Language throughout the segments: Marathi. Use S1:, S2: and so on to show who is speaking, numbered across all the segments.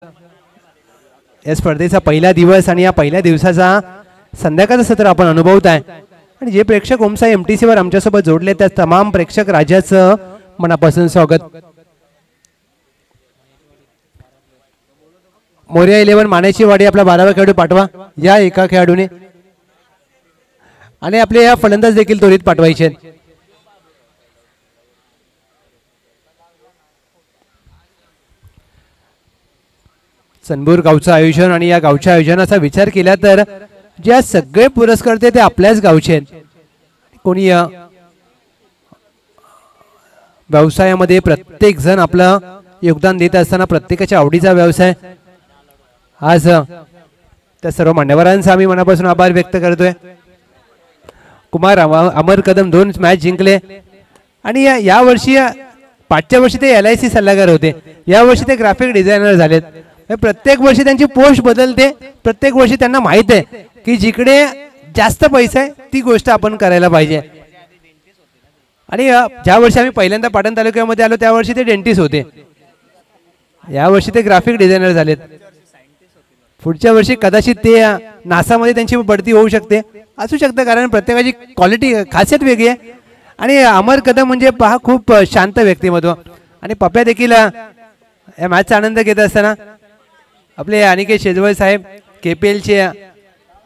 S1: या स्पर्धेचा पहिला दिवस आणि या पहिल्या दिवसाचा संध्याकाळचं सत्र आपण अनुभवताय आणि जे प्रेक्षक ओमसाई एमटीसी वर आमच्यासोबत जोडले त्या तमाम प्रेक्षक राजाचं मनापासून स्वागत. मोर्या 11 मानेची वाडी आपला 12वा खेळाडू पाठवा या एका खेळाडूने आणि आपले या फलंदाज देखील त्वरित पाठवायचे. चंदूर गावचं आयोजन आणि या गावच्या आयोजनाचा विचार केला तर ज्या सगळे पुरस्कार ते आपल्याच गावचे आहेत. कोणी व्यवसायामध्ये प्रत्येक जण आपलं योगदान देत असताना प्रत्येकाच्या आवडीचा व्यवसाय. आज त्या सर्व मान्यवरांचा आम्ही मनापासून आभार व्यक्त करतोय. कुमार अमर कदम 2 मॅच जिंकले आणि या वर्षी पाचच्या वर्षी ते LIC सल्लागार होते. या वर्षी ते ग्राफिक डिझायनर झालेत. प्रत्येक वर्षी त्यांची पोस्ट बदलते. प्रत्येक वर्षी त्यांना माहित आहे की जिकडे जास्त पैसा आहे ती गोष्ट आपण करायला पाहिजे. आणि ज्या वर्षी आम्ही पहिल्यांदा पाटण तालुक्यामध्ये आलो त्या वर्षी ते डेंटिस्ट होते. या वर्षी ते ग्राफिक डिझायनर झालेत. पुढच्या वर्षी कदाचित ते नासामध्ये त्यांची बढती होऊ शकते, असू शकतं, कारण प्रत्येकाची क्वालिटी खासियत वेगळी आहे. आणि अमर कदम म्हणजे पहा खूप शांत व्यक्तिमत्व. आणि पप्या देखील या मॅचचा आनंद घेत असताना आपले अनिकेत शेजवळ साहेब KPLचे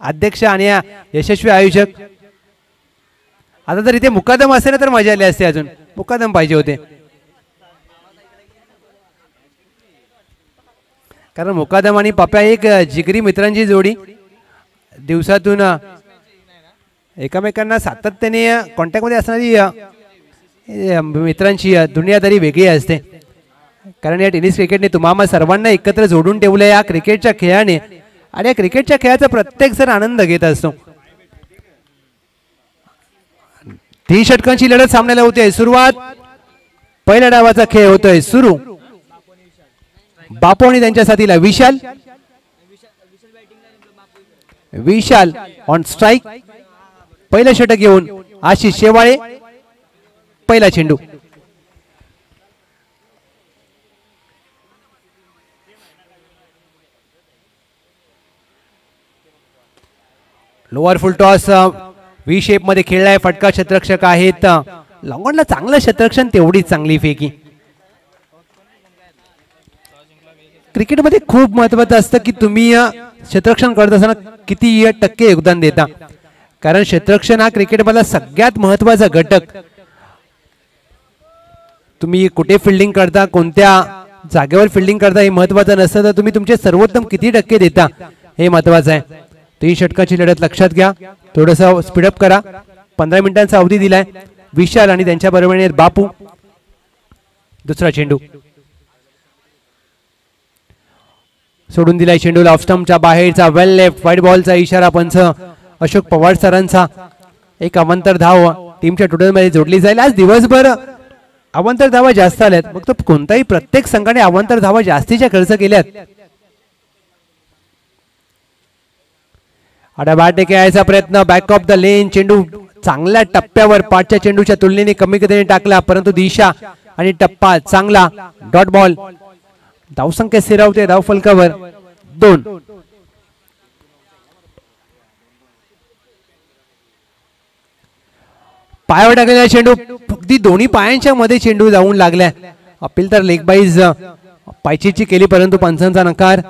S1: अध्यक्ष आणि यशस्वी आयोजक. आता जर इथे मुकादम असेल तर मजा आली असते. अजून मुकादम पाहिजे होते, कारण मुकादम आणि पप्या एक जिगरी मित्रांची जोडी. दिवसातून एकमेकांना सातत्याने कॉन्टॅक्टमध्ये असणारी मित्रांची दुनियादारी वेगळी असते. कारण या टेनिस क्रिकेटने तुम्हाला सर्वांना एकत्र जोडून ठेवलं या क्रिकेटच्या खेळाने. आणि या क्रिकेटच्या खेळाचा प्रत्येक जण आनंद घेत असतो. 3 षटकांची लढत सामन्याला होते. सुरुवात पहिल्या डावाचा खेळ होतोय सुरू. बापू आणि त्यांच्या साथीला विशाल ऑन स्ट्राइक. पहिलं षटक घेऊन आशिष शेवाळे. पहिला चेंडू लोअर फुल टॉस V शेप मध्ये खेळलाय. फटका क्षेत्ररक्षक आहेत. लॉंगॉनला चांगलं क्षेत्ररक्षण, तेवढीच चांगली फेकी. क्रिकेटमध्ये खूप महत्त्वाचं असतं की तुम्ही क्षेत्ररक्षण करत असताना किती टक्के योगदान देता, कारण क्षेत्ररक्षण हा क्रिकेटमधला सगळ्यात महत्त्वाचा घटक. तुम्ही कुठे फिल्डिंग करता, कोणत्या जागेवर फिल्डिंग करता हे महत्त्वाचं नसतं, तर तुम्ही तुमचे सर्वोत्तम किती टक्के देता हे महत्त्वाचं आहे. 3 षटकाची लढत लक्षात घ्या. थोडंसं स्पीडअप करा. 15 मिनिटांचा अवधी दिलाय. विशाल आणि त्यांच्या बरोबर बापू. दुसरा चेंडू सोडून दिलाय. चेंडूला ऑफ स्टंपच्या बाहेरचा वेल लेफ्ट. व्हाईट बॉलचा इशारा पंच अशोक पवार सरांचा. एक अवांतर धाव टीमच्या टोटलमध्ये जोडली जाईल. आज दिवसभर अवांतर धावा जास्त आल्यात. मग तो कोणताही प्रत्येक संघाने अवांतर धावा जास्तीच्या खर्च केल्यात. बॅट यायचा प्रयत्न. Back of the lane. चेंडू चांगल्या टप्प्यावर 5च्या चेंडूच्या तुलनेने कमी गतीने टाकला, परंतु दिशा आणि टप्पा चांगला. Dot ball. धावसंख्या स्थिरावते. धाव फलकावर 2. पायावर टाकलेला चेंडू अगदी दोन्ही पायांच्या मध्ये चेंडू जाऊन लागलाय. अपील तर लेग बाईज पायचीची केली, परंतु पंचांचा नकार.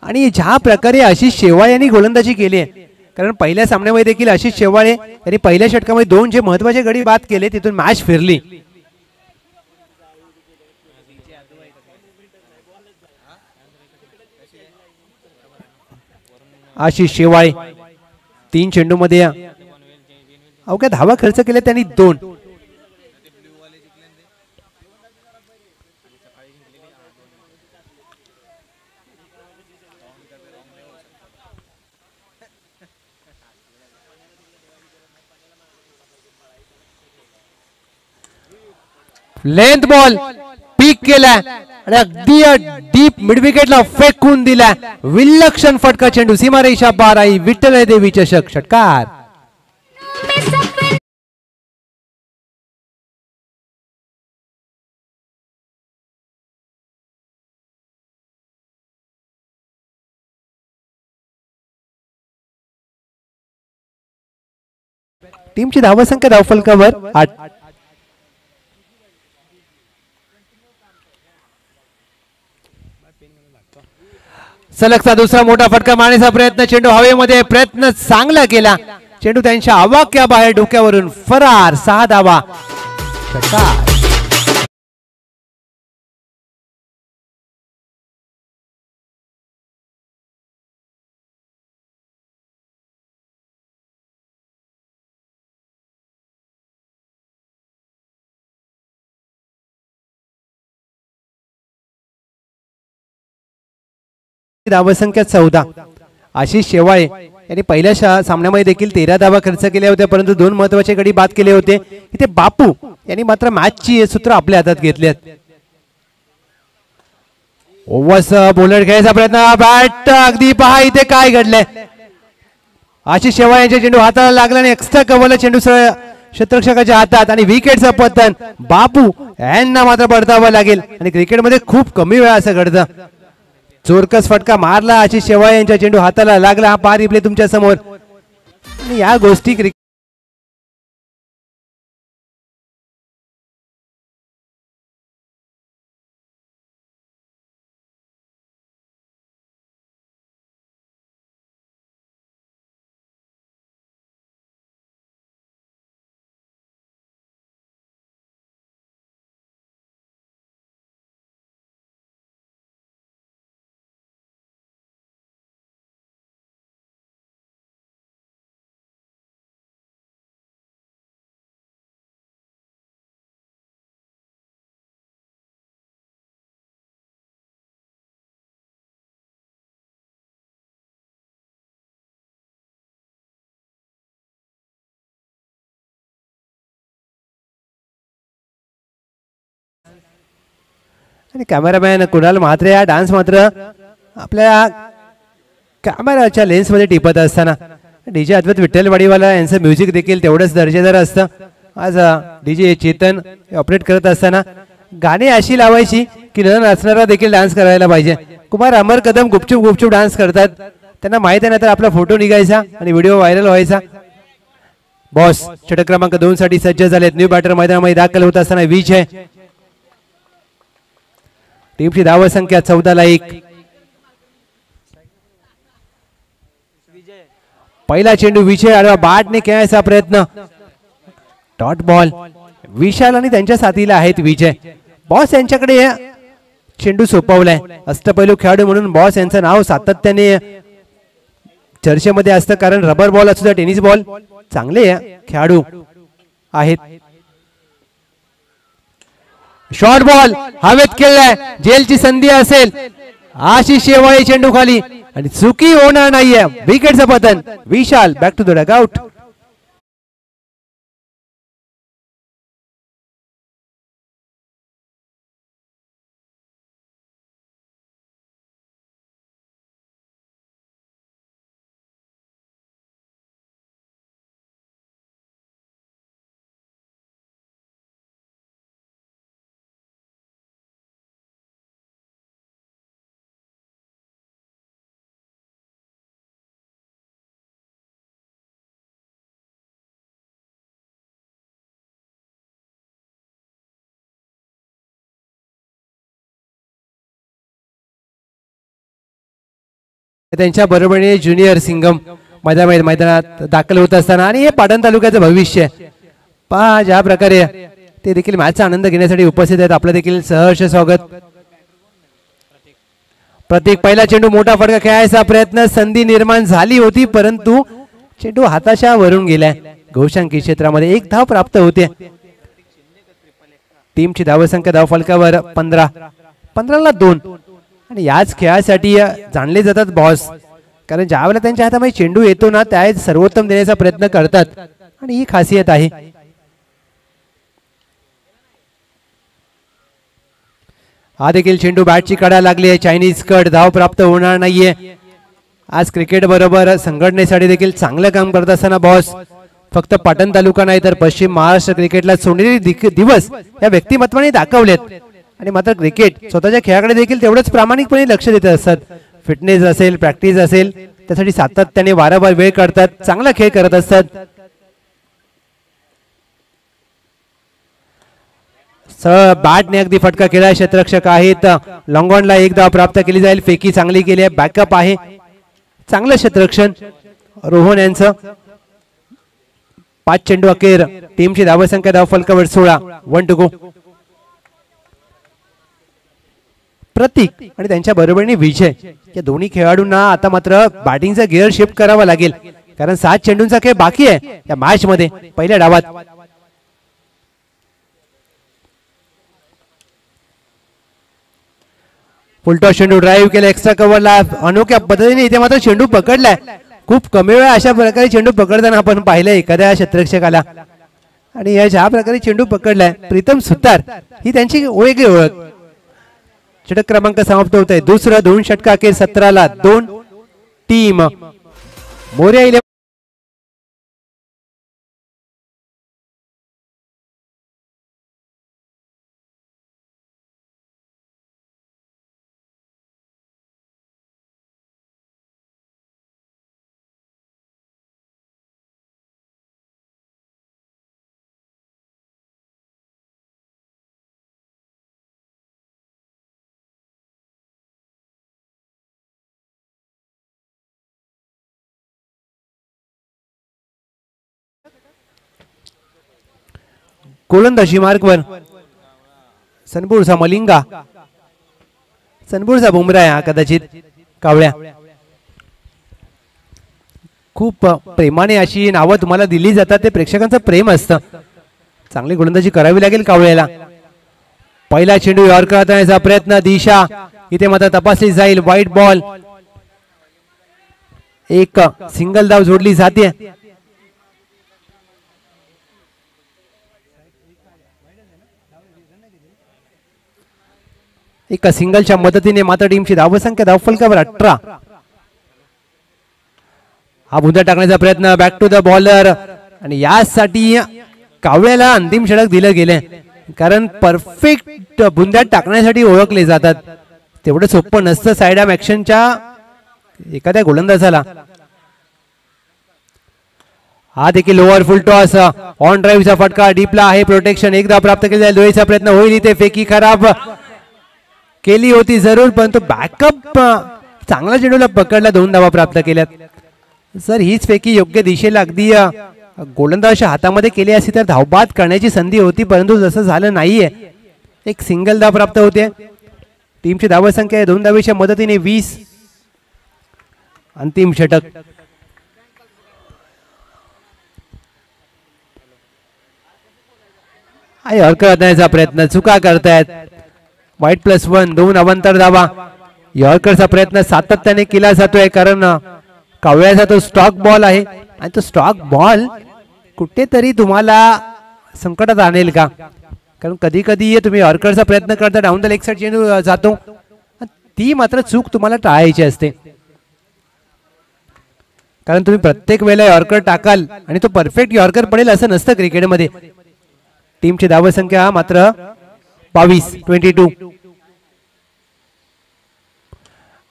S1: आणि ज्या प्रकारे आशिष शेवाळे यांनी गोलंदाजी केली आहे, कारण पहिल्या सामन्यामध्ये देखील आशिष शेवाळे यांनी पहिल्या षटकामध्ये 2 जे महत्वाचे गडी बाद केले, तिथून मॅच फिरली. आशिष शेवाळे 3 चेंडूमध्ये अवघ्या धावा खर्च केल्या त्यांनी 2. लेंथ बॉल पीक केलाय आणि अगदी डीप मिड विकेटला फेकून दिलाय. विलक्षण फटका चेंडू. सीमारेषा पार. आई विठ्ठल देवी चषक षटकार. टीमची धावसंख्या धावफलकावर 8. सलगचा दुसरा मोठा फटका मारण्याचा प्रयत्न, चेंडू हवेमध्ये, प्रयत्न चांगला केला, चेंडू त्यांच्या आवाक्याबाहेर डोक्यावरून फरार. 6 धावा. धावसंख्या 14. आशिष शेवाळे यांनी पहिल्या सामन्यामध्ये देखील 13 धावा खर्च केल्या होत्या, परंतु 2 महत्वाचे गडी बाद केले होते. इथे बापू यांनी मात्र मॅचची सूत्र आपल्या हातात घेतली आहेत. ओव्हर्स बॉलर खेळायचा प्रयत्न, बॅट अगदी पहा इथे काय घडलंय. आशिष शेवाळे यांच्या चेंडू हाताला लागला आणि एक्स्ट्रा कव्हरला चेंडू क्षेत्ररक्षकाच्या हातात आणि विकेटचं पतन. बापू यांना मात्र परतावं लागेल आणि क्रिकेटमध्ये खूप कमी वेळा असं घडतं. चोरकस फटका मारला, आशिष शेवाळे यांच्या चेंडू हाताला लागला. हा पार रिप्ले तुमच्या समोर. आणि या गोष्टी आणि कॅमेरामॅन कुणाल म्हात्रे या डान्स मात्र आपल्या कॅमेराच्या लेन्स मध्ये टिपत असताना डीजे अद्वैत विठ्ठल वाडीवाला यांचं म्युझिक देखील तेवढंच दर्जेदार असतं. आज डीजे चेतन ऑपरेट करत असताना गाणी अशी लावायची की न नाचणारा देखील डान्स करायला पाहिजे. कुमार अमर कदम गुपचूप गुपचूप डान्स करतात, त्यांना माहित आहे ना, तर आपला फोटो निघायचा आणि व्हिडिओ व्हायरल व्हायचा. बॉस षटक क्रमांक 2 साठी सज्ज झालेत. न्यू बॅटर मैदानामध्ये दाखल होत असताना विजय. टीमची धावसंख्या 14-1. पहिला चेंडू विजय आडवा बॅटने खेळायचा प्रयत्न, डॉट बॉल. विशाल आणि त्यांच्या साथीला आहेत विजय. बॉस यांच्याकडे चेंडू सोपवलाय. अष्टपैलू खेळाडू म्हणून बॉस यांचं नाव सातत्याने चर्चेमध्ये असतं, कारण रबर बॉल असू द्या टेनिस बॉल चांगले खेळाडू आहेत. शॉर्ट बॉल हवेत खेळलाय, जेलची संधी असेल. आशिष शेवाळे चेंडू खाली आणि चुकी होणार नाहीये. विकेटचं पतन. विशाल बॅक टू द डगआउट. त्यांच्या बरोबरीने ज्युनियर सिंगम मैदानात दाखल होत असताना आणि हे पाटण तालुक्याचं भविष्य पहा ज्या प्रकारे ते देखील मॅचचा आनंद घेण्यासाठी उपस्थित आहेत. आपलं देखील सहर्ष स्वागत. प्रत्येक पहिला चेंडू मोठा फटका खेळायचा प्रयत्न, संधी निर्माण झाली होती परंतु चेंडू हाताच्या वरून गेलाय. घोषांकी क्षेत्रामध्ये 1 धाव प्राप्त होते. टीमची धावसंख्या धावफलकावर 15ला 2. आणि याच खेळासाठी जाणले जातात बॉस, कारण ज्यावेळेला त्यांच्या हातामध्ये चेंडू येतो ना त्यावेळेस सर्वोत्तम देण्याचा प्रयत्न करतात आणि ही खासियत आहे. हा देखील चेंडू बॅटची कडा लागली आहे. चायनीज कट, धाव प्राप्त होणार नाहीये. आज क्रिकेट बरोबर संघटनेसाठी देखील चांगलं काम करत असताना बॉस फक्त पाटण तालुका नाही तर पश्चिम महाराष्ट्र क्रिकेटला सोनेरी दिवस या व्यक्तिमत्वाने दाखवलेत. आणि मात्र क्रिकेट स्वतःच्या खेळाकडे देखील तेवढंच प्रामाणिकपणे लक्ष देत असतात. फिटनेस असेल, प्रॅक्टिस असेल, त्यासाठी सातत्याने वारंवार वेळ काढतात, चांगला खेळ करत असतात. बॅटने अगदी फटका केला, क्षेत्ररक्षक आहेत. लॉंग ऑनला एक धाव प्राप्त केली जाईल. फेकी चांगली केली आहे, बॅकअप आहे, चांगलं क्षेत्ररक्षण रोहन यांचं. 5 चेंडू अखेर, टीमची धावसंख्या धाव फलकावर 16. 1 टू गो. प्रतीक आणि त्यांच्या बरोबरीने विजय या दोन्ही खेळाडूंना आता मात्र बॅटिंगचा गिअर शिफ्ट करावा लागेल, कारण 7 चेंडूंचा खेळ बाकी आहे या मॅच मध्ये पहिल्या डावात. फुलटॉस चेंडू ड्राईव्ह केला, एक्स्ट्रा कव्हरला अनोख्या पद्धतीने इथे मात्र चेंडू पकडलाय. खूप कमी वेळा अशा प्रकारे चेंडू पकडताना आपण पाहिलं एखाद्या क्षेत्ररक्षकाला, आणि या ज्या प्रकारे चेंडू पकडलाय प्रीतम सुतार ही त्यांची वेगळी ओळख. षटक क्रमांक समाप्त होत आहे. दुसरं 2 षटक अखेर 17ला 2. टीम मोरया 11 गोलंदाजी मार्गवर सनपूरचा मलिंगा, सनपूरचा बुमरा आहे हा कदाचित कावळ्या. खूप प्रेमाने अशी नावं तुम्हाला दिली जातात, ते प्रेक्षकांचं प्रेम असतं. चांगली गोलंदाजी करावी लागेल कावळ्याला. पहिला चेंडू यॉर्कर हाताळण्याचा प्रयत्न, दिशा इथे मात्र तपासली जाईल. व्हाईट बॉल, एक सिंगल धाव जोडली जाते. एका सिंगलच्या मदतीने मात्र टीमची धावसंख्या धावफलकावर 18. हा बुंदा टाकण्याचा प्रयत्न, बॅक टू द बॉलर, आणि यासाठी कावळ्याला अंतिम षटक दिलं गेलं, कारण परफेक्ट बुंद्यात टाकण्यासाठी ओळखले जातात. तेवढं सोपं नसतं साइड आर्म ऍक्शनच्या एखाद्या गोलंदाजाला. हा देखील लोअर फुल टॉस, ऑन ड्राईव्हचा फटका, डीपला आहे प्रोटेक्शन, एकदा प्राप्त केला जाईल. दोन्हीचा प्रयत्न होईल इथे, फेकी खराब केली होती जरूर, परंतु बॅकअप चांगला चेंडूला पकडला, 2 धावा प्राप्त केल्यात. सर हीच फेकी योग्य दिशेला अगदी गोलंदाजाच्या हातामध्ये केली असती तर धावबाद करण्याची संधी होती, परंतु जसं झालं नाहीये. एक सिंगल धाव प्राप्त होते. टीमची धावसंख्या 2 धावेच्या मदतीने 20. अंतिम षटक. यॉर्कर हाताळण्याचा प्रयत्न, चुका करतायत. व्हाईट +1, 2 अवंतर धावा. यॉर्करचा प्रयत्न सातत्याने केला जातोय, कारण कावळ्याचा तो स्टॉक बॉल आहे, आणि तो स्टॉक बॉल कुठेतरी तुम्हाला संकटात आणेल का, कारण कधी कधी तुम्ही यॉर्करचा प्रयत्न करता, डाऊन द लेग साइड चेंडू जातो, ती मात्र चूक तुम्हाला टाळायची असते. कारण तुम्ही प्रत्येक वेळेला यॉर्कर टाकाल आणि तो परफेक्ट यॉर्कर पडेल असं नसतं क्रिकेटमध्ये. टीमची धावसंख्या मात्र 22.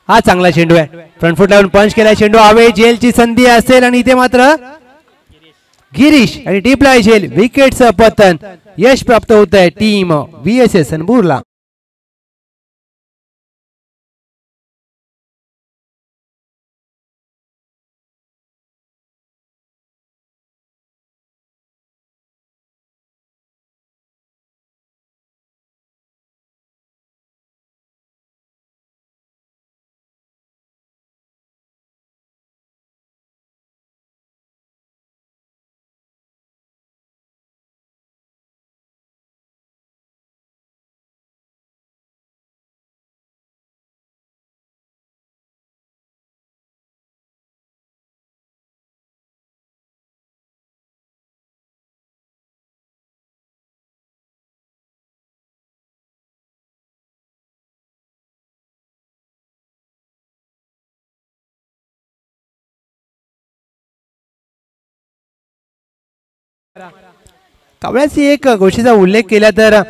S1: हा चांगला चेंडू आहे, फ्रंट फुट लावून पंच केला चेंडू, आवे जेलची संधी असेल, आणि इथे मात्र गिरीश आणि डीपला झेल, विकेटचं पतन, यश प्राप्त होत आहे टीम VSS सनपूरला. कावळ्याची एक गोष्टीचा उल्लेख केला तर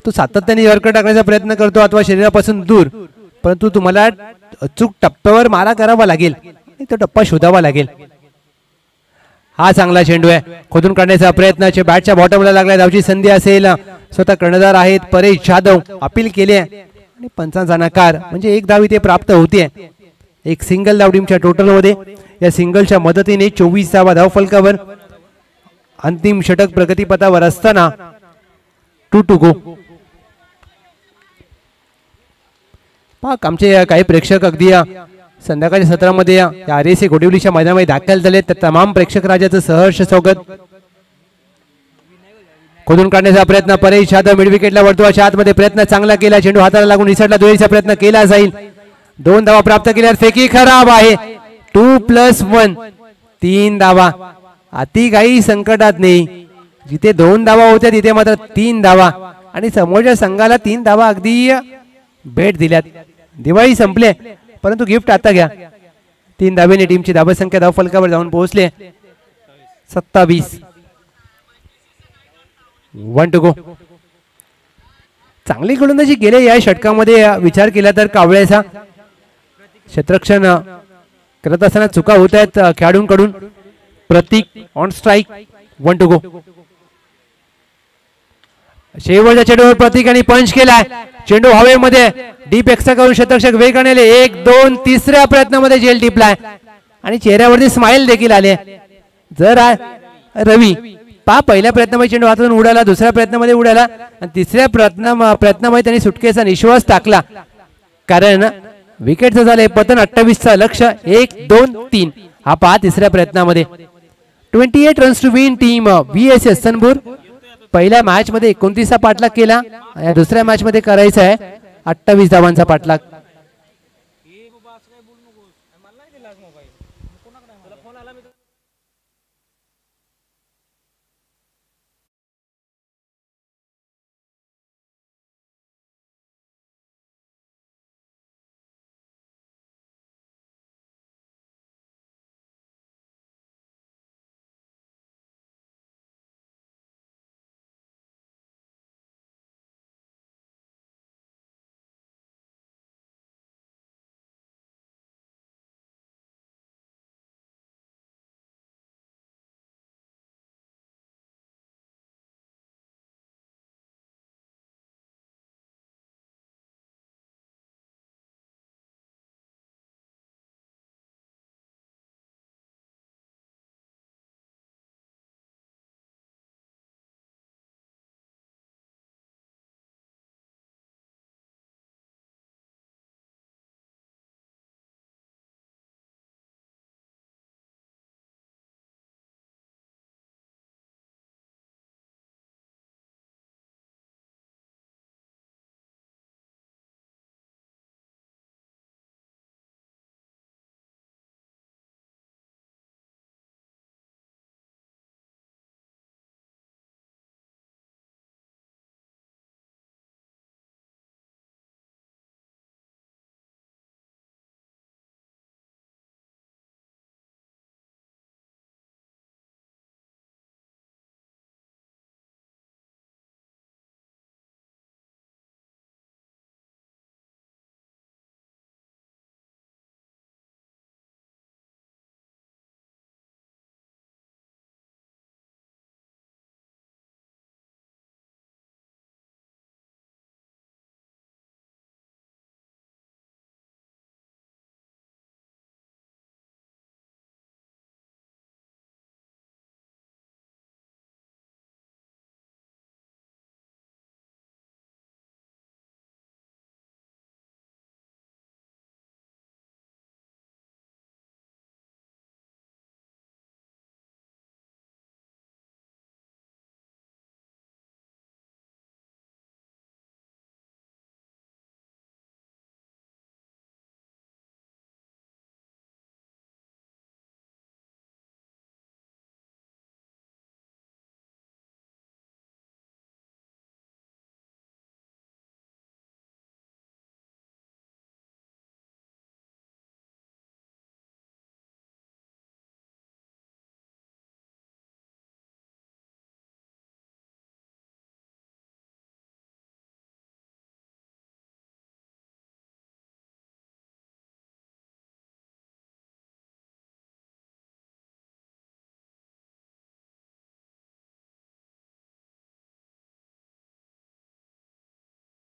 S1: तो सातत्याने यॉर्कर टाकण्याचा प्रयत्न करतो अथवा शरीरापासून दूर, परंतु तुम्हाला अचूक टप्प्यावर मारा करावा लागेल, तो टप्पा शोधावा लागेल. हा चांगला चेंडू आहे, खोदून काढण्याचा प्रयत्न, बॅटच्या बॉटमला लागला, धावची संधी असेल, स्वतः कर्णधार आहेत परेश जाधव, अपील केले आणि पंचांचा नकार, म्हणजे एक धाव इथे प्राप्त होते. एक सिंगल धाव टीमच्या टोटल मध्ये, या सिंगलच्या मदतीने 24 धाव फलकावर. अंतिम षटक प्रगतीपथावर असताना 2 गो. पाक आमचे काही प्रेक्षक अगदी संध्याकाळच्या सत्रामध्ये या RSA गोडिवलीच्या मैदानामध्ये दाखल झाले, तर तमाम प्रेक्षक राजाचं सहर्ष स्वागत. खोदून काढण्याचा प्रयत्न, परेश जाधव मिड विकेटला वर्तुळाच्या आतमध्ये प्रयत्न चांगला केला, चेंडू हाताला लागून निसटला, दुहेरीचा प्रयत्न केला जाईल. 2 धावा प्राप्त केल्या, फेकी खराब आहे. 2+1 3 धावा. अति काही संकटात नाही, जिथे 2 धावा होत्या तिथे मात्र 3 धावा, आणि समोरच्या संघाला 3 धावा अगदी भेट दिल्यात. दिवाळी संपले, परंतु गिफ्ट आता घ्या. 3 धावेने टीमची धावसंख्या धाव फलकावर जाऊन पोहोचले 27. 1 गो. चांगली गोलंदाजी गेले या षटकामध्ये विचार केला तर कावळ्याचा. क्षेत्ररक्षण करत असताना चुका होत आहेत खेळाडूंकडून. प्रतीक ऑन स्ट्राईक. 1 गो. शेवटच्या चेंडूवर प्रतीकाने पंच केलाय, चेंडू हवेमध्ये डीप एक्स्ट्रा करून क्षेत्ररक्षक वेगाने 1-2 तिसऱ्या प्रयत्नामध्ये जेल टिपलाय आणि चेहऱ्यावरती स्माइल देखील आले. जर रवी पहिल्या प्रयत्नामध्ये चेंडू हातातून उडाला, दुसऱ्या प्रयत्नामध्ये उडाला आणि तिसऱ्या प्रयत्नामध्ये त्यांनी सुटकेचा निश्वास टाकला, कारण विकेटचं झालंय पतन. 28चा लक्ष्य 1-2-3 हा पहा तिसऱ्या प्रयत्नामध्ये. 28 runs to win team VSS Sanpur. पहिल्या मॅच मध्ये 29चा पाठलाग केला, दुसऱ्या मॅच मध्ये करायचा आहे 28 धावांचा पाठलाग.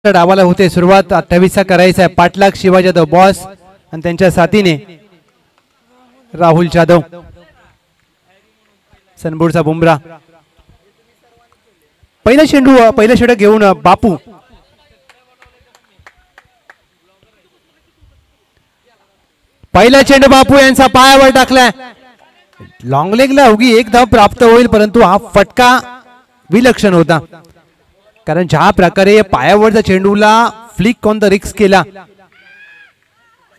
S1: डावाला होते सुरुवात 28 करायचा आहे. पाटलाग शिवा जाधव बॉस आणि त्यांच्या साथीने राहुल जाधव. सनबोर्डचा बुमरा. पहिला षटक घेऊन बापू. पहिला चेंडू बापू यांचा पायावर टाकलाय. लॉंग लेगला अवघी एक धाव प्राप्त होईल परंतु हा फटका विलक्षण होता कारण ज्या प्रकारे पायावरचा चेंडूला फ्लिक ऑन द रिक्स केला.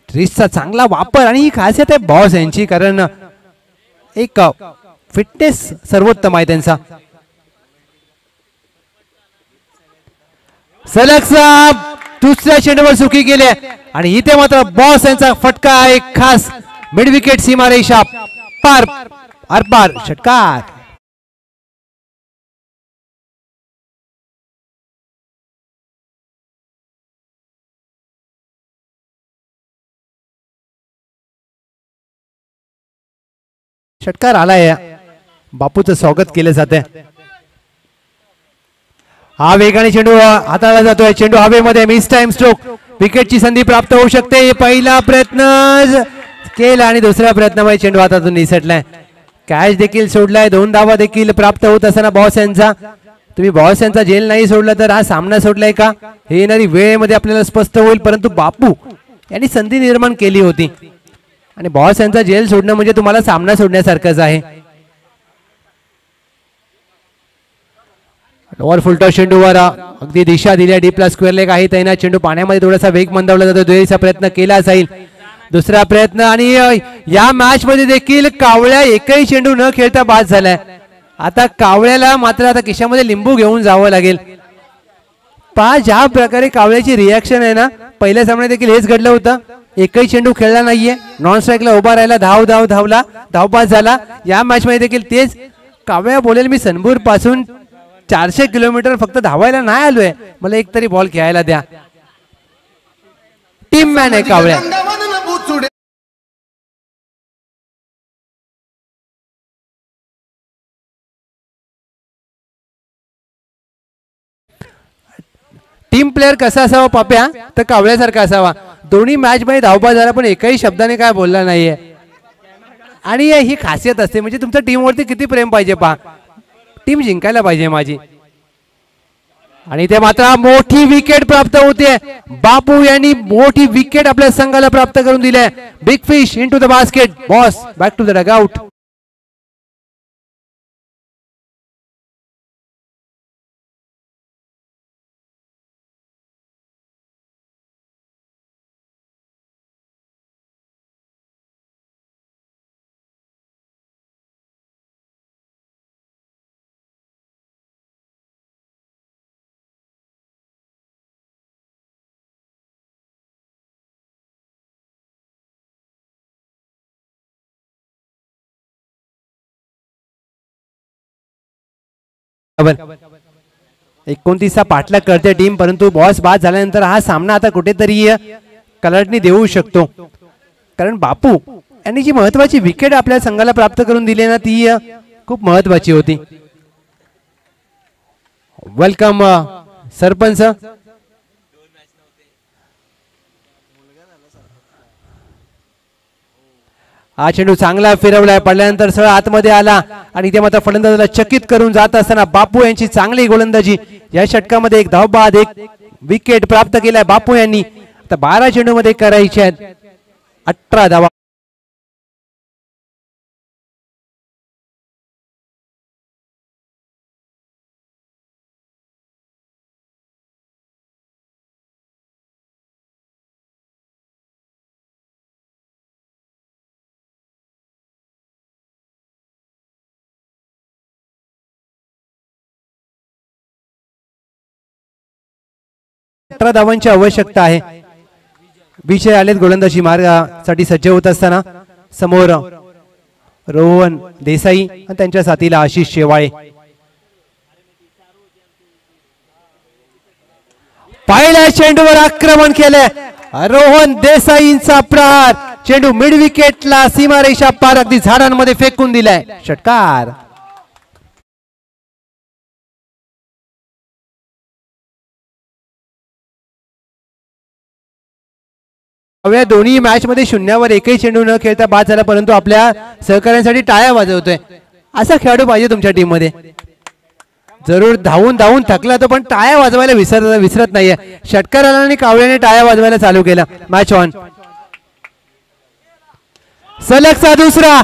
S1: रिस्कचा चांगला वापर आणि ही खासियत आहे बॉस यांची कारण एक फिटनेस सर्वोत्तम आहे त्यांचा. सलग साहेब दुसऱ्या चेंडूवर चुकी केली आणि इथे मात्र बॉस यांचा फटका एक खास मिड विकेट सीमारेषा पार आरपार. षटकार. षटकार आलाय. बापूचं स्वागत केलं जाते. हा वेगाने चेंडू हाताळला जातोय. चेंडू हवेमध्ये मिस टाइम स्ट्रोक. विकेटची संधी प्राप्त होऊ शकते. पहिला प्रयत्न केला आणि दुसऱ्या प्रयत्नामध्ये चेंडू हातातून निसटलाय. कॅच देखील सोडलाय. 2 धावा देखील प्राप्त होत असताना बॉस यांचा. तुम्ही बॉस यांचा झेल नाही सोडला तर हा सामना सोडलाय का हे येणारी वेळेमध्ये आपल्याला स्पष्ट होईल परंतु बापू यांनी संधी निर्माण केली होती आणि बॉस यांचा झेल सोडणं म्हणजे तुम्हाला सामना सोडण्यासारखंच आहे. ओव्हर फुलटॉस चेंडूवर अगदी दिशा दिल्या. डीपला स्क्वेअर लेग आहे तैनात. चेंडू पाण्यामध्ये थोडासा वेग मंदावला जातो. दुहेरीचा प्रयत्न केला जाईल. दुसरा प्रयत्न आणि या मॅच मध्ये देखील कावळ्या एकही चेंडू न खेळता बाद झालाय. आता कावळ्याला मात्र आता खिशामध्ये लिंबू घेऊन जावं लागेल. पहा ज्या प्रकारे कावळ्याची रिॲक्शन आहे ना. पहिल्या सामन्यात देखील हेच घडलं होतं. एकही चेंडू खेळला नाहीये. नॉन स्ट्राईकला उभा राहिला. धावला धावपास झाला. या मॅच मध्ये देखील तेच. कावळ्या बोलेल मी सनबूर पासून 400 किलोमीटर फक्त धावायला नाही आलोय. मला एक तरी बॉल खेळायला द्या. टीम मॅन आहे कावळ्या. टीम प्लेअर कसा असावा पाप्या तर कावळ्यासारखा असावा. दोन्ही मॅच मध्ये धावपास झाला पण एकही शब्दाने काय बोलला नाहीये आणि ही खासियत असते. म्हणजे तुमच्या टीमवरती किती प्रेम पाहिजे पहा. टीम जिंकायला पाहिजे माझी. आणि ते मात्र मोठी विकेट प्राप्त होते. बापू यांनी मोठी विकेट आपल्या संघाला प्राप्त करून दिली. Big fish into the basket. Boss back to the dugout. बरोबर 29 पाठलाग करते टीम परंतु बॉस बाद झाल्यानंतर हा सामना आता कुठेतरी कलटणी देऊ शकतो कारण बापू यांनी जी महत्त्वाची विकेट आपल्या संघाला प्राप्त करून दिली ना ती खूप महत्त्वाची होती. वेलकम सरपंच. हा चेंडू चांगला फिरवलाय. पडल्यानंतर सरळ आतमध्ये आला आणि इथे मात्र फलंदाजाला चकित करून जात असताना बापू यांची चांगली गोलंदाजी. या षटकामध्ये एक धाव बाद एक विकेट प्राप्त केलाय बापू यांनी. आता 12 चेंडू मध्ये करायचे आहेत 18 धावा. धावांची आवश्यकता आहे. विजय आलेत गोलंदाजी मार्गासाठी सज्ज होत असताना समोर रोहन देसाई आणि त्यांच्या साथीला आशिष शेवाळे. पहिल्या चेंडूवर आक्रमण केले रोहन देसाईंचा प्रहार. चेंडू मिड विकेटला सीमारेषा पार अगदी झाडांमध्ये फेकून दिलाय. षटकार. कावळ्या दोन्ही मॅच मध्ये शून्यावर एकही चेंडू न खेळता बाद झाला, परंतु आपल्या सहकाऱ्यांसाठी टाळ्या वाजवतोय. असा खेळाडू पाहिजे तुमच्या टीम मध्ये. जरूर धावून धावून थकला तो, पण टाळ्या वाजवायला विसरत नाहीये. षटकाराला आणि कावळ्याने टाळ्या वाजवायला चालू केला. Match on. सलगचा दुसरा.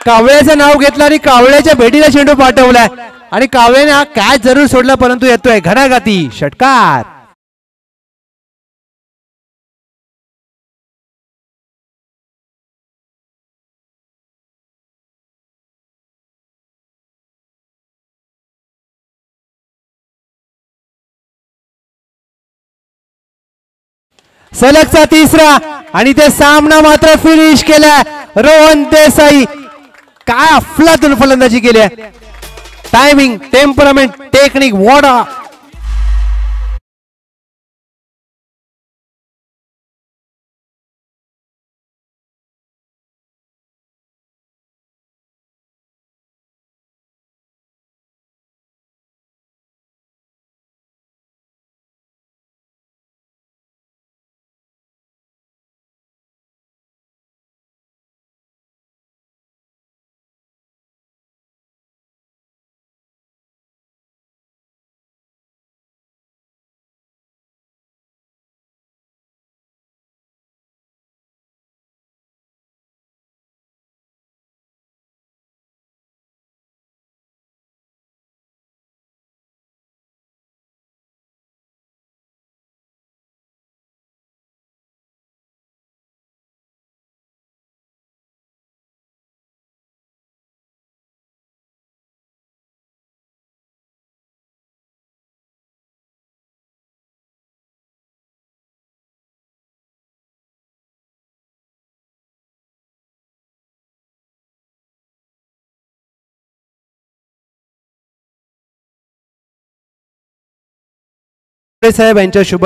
S1: कावळ्याचं नाव घेतलं आणि कावळ्याच्या भेटीला चेंडू पाठवलाय आणि कावळ्याने हा कॅच जरूर सोडला, परंतु येतोय घणाघाती षटकार. सलगचा तिसरा आणि ते सामना मात्र फिनिश केलाय. रोहन देसाई काय अफलातून फलंदाजी केली आहे. Timing, temperament, technique, वॉडा. साहेब यांच्या शुभ